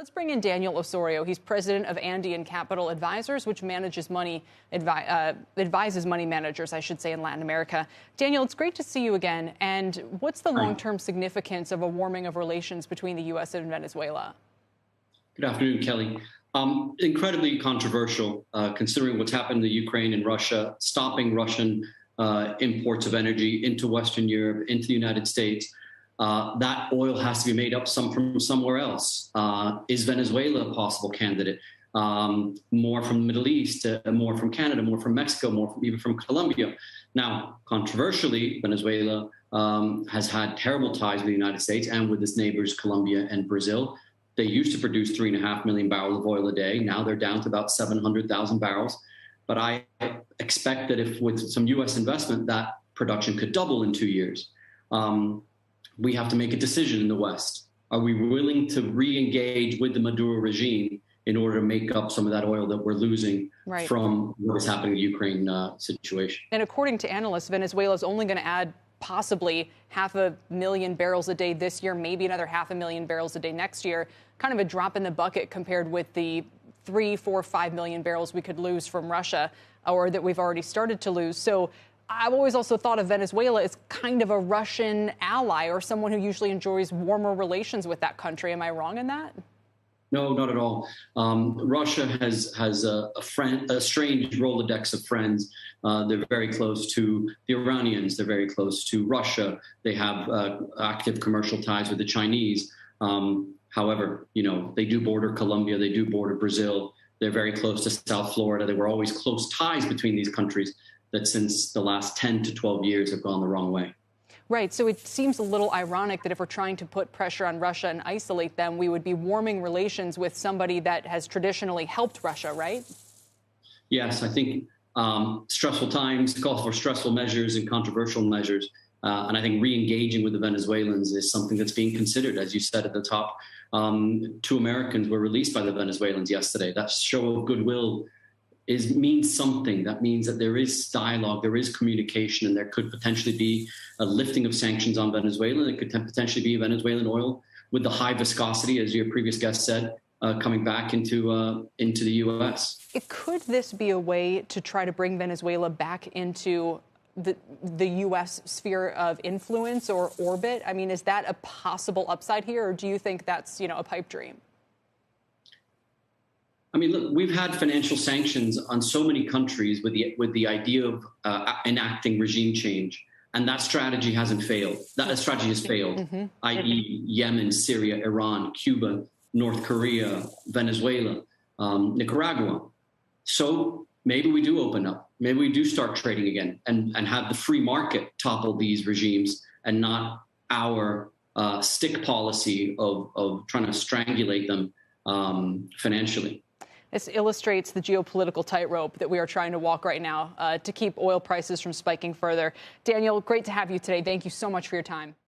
Let's bring in Daniel Osorio. He's president of Andean Capital Advisors, which manages advises money managers, I should say, in Latin America. Daniel, it's great to see you again. And what's the long-term significance of a warming of relations between the U.S. and Venezuela? Good afternoon, Kelly. Incredibly controversial, considering what's happened in the Ukraine and Russia, stopping Russian imports of energy into Western Europe, into the United States. That oil has to be made up from somewhere else. Is Venezuela a possible candidate? More from the Middle East, more from Canada, more from Mexico, even from Colombia. Now, controversially, Venezuela has had terrible ties with the United States and with its neighbors, Colombia and Brazil. They used to produce 3.5 million barrels of oil a day. Now they're down to about 700,000 barrels. But I expect that if with some U.S. investment, that production could double in 2 years. We have to make a decision in the West. Are we willing to re-engage with the Maduro regime in order to make up some of that oil that we're losing from what is happening in the Ukraine situation? And according to analysts, Venezuela is only going to add possibly 500,000 barrels a day this year, maybe another 500,000 barrels a day next year. Kind of a drop in the bucket compared with the 3, 4, 5 million barrels we could lose from Russia, or that we've already started to lose. So I've always also thought of Venezuela as kind of a Russian ally or someone who usually enjoys warmer relations with that country. Am I wrong in that? No, not at all. Russia has a strange Rolodex of friends. They're very close to the Iranians. They're very close to Russia. They have active commercial ties with the Chinese. However, they do border Colombia. They do border Brazil. They're very close to South Florida. There were always close ties between these countries that since the last 10 to 12 years have gone the wrong way. Right. So it seems a little ironic that if we're trying to put pressure on Russia and isolate them, we would be warming relations with somebody that has traditionally helped Russia, right? Yes, I think stressful times call for stressful measures and controversial measures. And I think re-engaging with the Venezuelans is something that's being considered. As you said at the top, 2 Americans were released by the Venezuelans yesterday. That show of goodwill means something. That means that there is dialogue, there is communication, and there could potentially be a lifting of sanctions on Venezuela. It could potentially be Venezuelan oil with the high viscosity, as your previous guest said, coming back into the U.S. Could this be a way to try to bring Venezuela back into the U.S. sphere of influence or orbit? I mean, is that a possible upside here, or do you think that's, a pipe dream? I mean, look, we've had financial sanctions on so many countries with the idea of enacting regime change, and that strategy hasn't failed. That strategy has failed, i.e. Yemen, Syria, Iran, Cuba, North Korea, Venezuela, Nicaragua. So maybe we do open up. Maybe we do start trading again and have the free market topple these regimes and not our stick policy of trying to strangulate them financially. This illustrates the geopolitical tightrope that we are trying to walk right now to keep oil prices from spiking further. Daniel, great to have you today. Thank you so much for your time.